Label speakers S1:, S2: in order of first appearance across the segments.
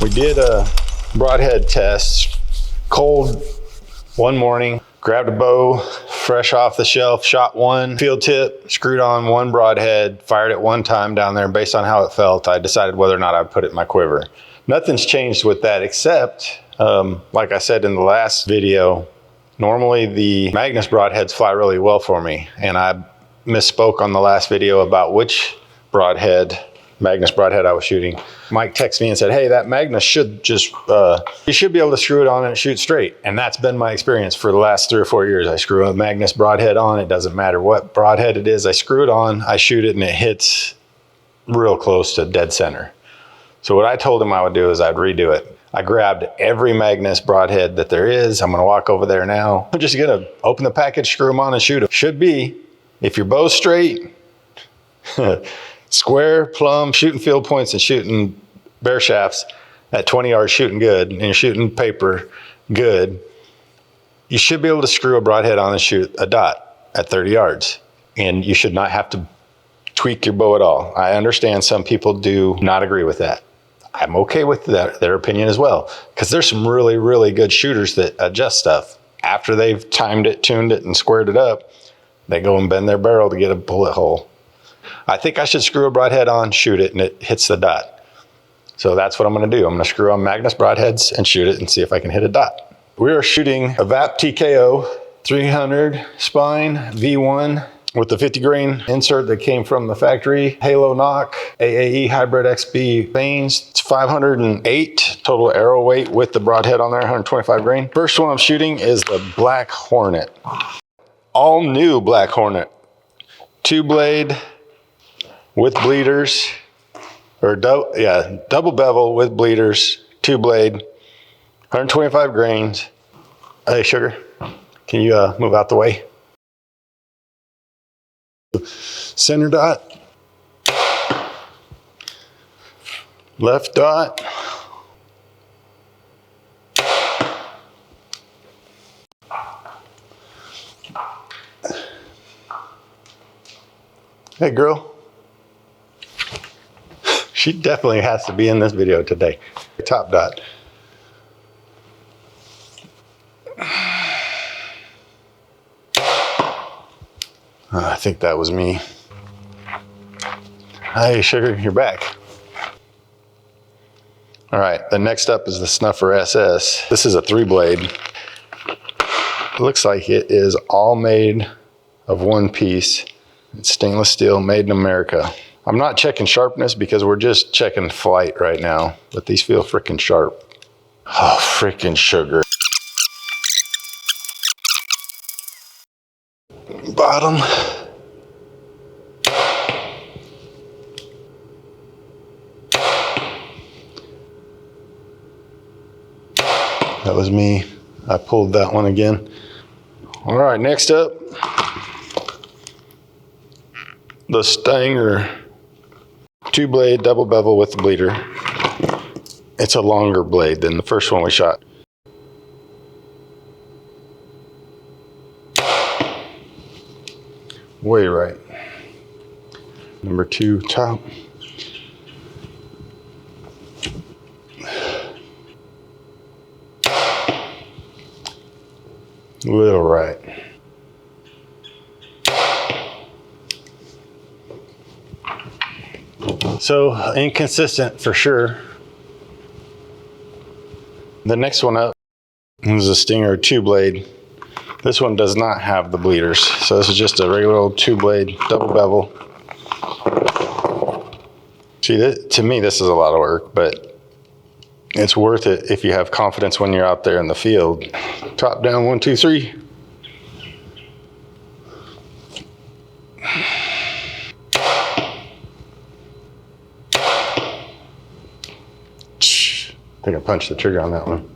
S1: We did a broadhead test, cold one morning, grabbed a bow, fresh off the shelf, shot one field tip, screwed on one broadhead, fired it one time down there, and based on how it felt, I decided whether or not I'd put it in my quiver. Nothing's changed with that except, like I said in the last video, normally the MAGNUS broadheads fly really well for me, and I misspoke on the last video about which MAGNUS broadhead I was shooting. Mike texted me and said, hey, that MAGNUS should just, you should be able to screw it on and shoot straight. And that's been my experience for the last 3 or 4 years. I screw a MAGNUS broadhead on, it doesn't matter what broadhead it is, I screw it on, I shoot it, and it hits real close to dead center. So what I told him I would do is I'd redo it. I grabbed every MAGNUS broadhead that there is. I'm gonna walk over there now. I'm just gonna open the package, screw them on, and shoot them. Should be, if your bow's straight, square, plumb, shooting field points and shooting bare shafts at 20 yards shooting good, and you're shooting paper good, you should be able to screw a broadhead on and shoot a dot at 30 yards. And you should not have to tweak your bow at all. I understand some people do not agree with that. I'm okay with that, their opinion as well, because there's some really, really good shooters that adjust stuff. After they've timed it, tuned it, and squared it up, they go and bend their barrel to get a bullet hole. I think I should screw a broadhead on, shoot it, and it hits the dot. So that's what I'm gonna do. I'm gonna screw on MAGNUS broadheads and shoot it and see if I can hit a dot. We are shooting a VAP TKO 300 spine V1 with the 50 grain insert that came from the factory. Halo Nock AAE Hybrid XB vanes. It's 508 total arrow weight with the broadhead on there, 125 grain. First one I'm shooting is the Black Hornet. All new Black Hornet. 2-blade with bleeders, or double bevel with bleeders, 2-blade, 125 grains. Hey, sugar, can you move out the way? Center dot, left dot, hey girl, she definitely has to be in this video today. Top dot. I think that was me. Hey, sugar, you're back. All right, the next up is the Snuffer SS. This is a 3-blade. It looks like it is all made of one piece. It's stainless steel, made in America. I'm not checking sharpness because we're just checking flight right now, but these feel freaking sharp. Oh, freaking sugar. Bottom. That was me. I pulled that one again. All right, next up, the Stinger 2-blade double bevel with the bleeder. It's a longer blade than the first one we shot. Way right. Number 2 top. Little right. So inconsistent for sure. The next one up is a Stinger 2-blade. This one does not have the bleeders. So this is just a regular old 2-blade double bevel. See, to me, this is a lot of work, but it's worth it if you have confidence when you're out there in the field. Top down, 1, 2, 3. I think I punched the trigger on that one.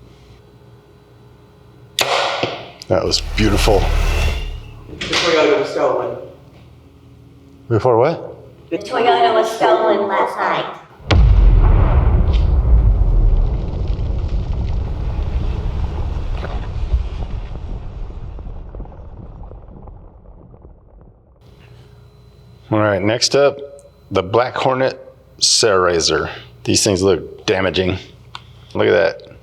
S1: That was beautiful.
S2: The Toyota was stolen.
S1: Before what?
S3: The Toyota was stolen last night.
S1: All right, next up, the Black Hornet Serraiser. These things look damaging. Look at that.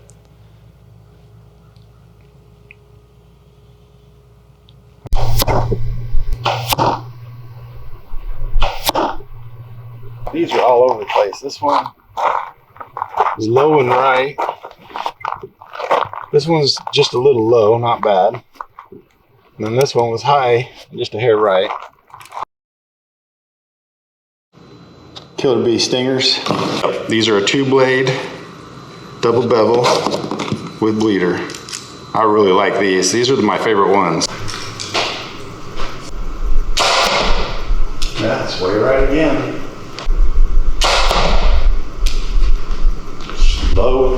S1: These are all over the place. This one is low and right. This one's just a little low, not bad. And then this one was high, just a hair right. Killer Bee stingers. These are a 2-blade, double bevel with bleeder. I really like these. These are my favorite ones. That's way right again. Low.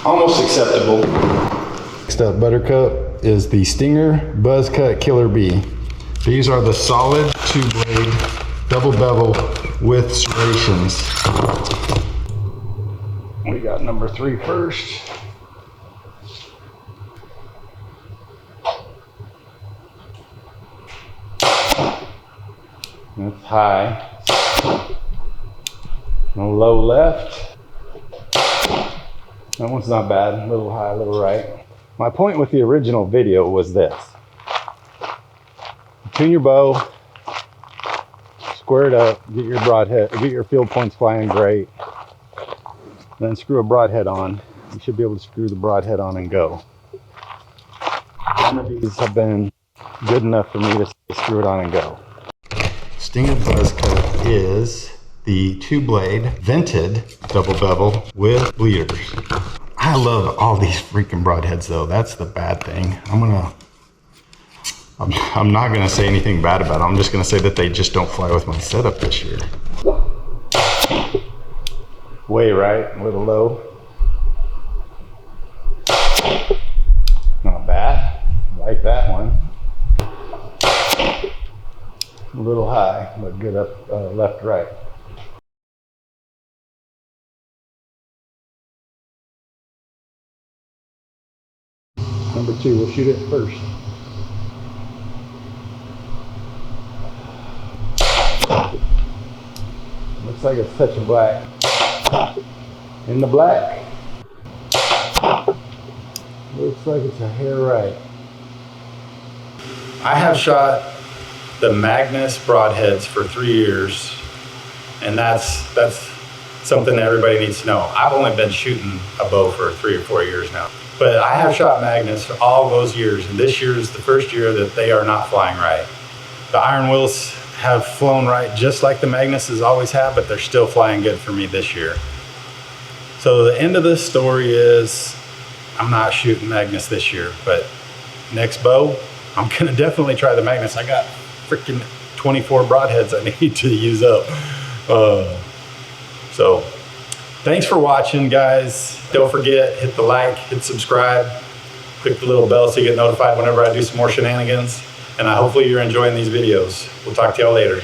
S1: Almost acceptable. Next up, Buttercup, is the Stinger Buzzcut Killer Bee. These are the solid 2-blade double bevel with serrations. We got number 3 first. That's high. No low left. That one's not bad. A little high, a little right. My point with the original video was this. Tune your bow, square it up, get your broadhead, get your field points flying great. Then screw a broadhead on. You should be able to screw the broadhead on and go. None of these have been good enough for me to screw it on and go. Stinger Buzzcut is the 2-blade vented double bevel with bleeders. I love all these freaking broadheads though. That's the bad thing. I'm not gonna say anything bad about them. I'm just gonna say that they just don't fly with my setup this year. Way right, a little low. Not bad, like that one. A little high, but good up, left, right. Number 2, we'll shoot it first. Looks like it's touching black. In the black. Looks like it's a hair right. I have shot the MAGNUS broadheads for 3 years, and that's something that everybody needs to know. I've only been shooting a bow for 3 or 4 years now, but I have shot MAGNUS all those years, and this year is the first year that they are not flying right. The iron wheels have flown right just like the MAGNUS's always have, but they're still flying good for me this year. So the end of this story is I'm not shooting MAGNUS this year, but next bow, I'm gonna definitely try the MAGNUS. I got freaking 24 broadheads I need to use up. So thanks for watching, guys. Don't forget, hit the like, hit subscribe, click the little bell so you get notified whenever I do some more shenanigans. And hopefully you're enjoying these videos. We'll talk to y'all later.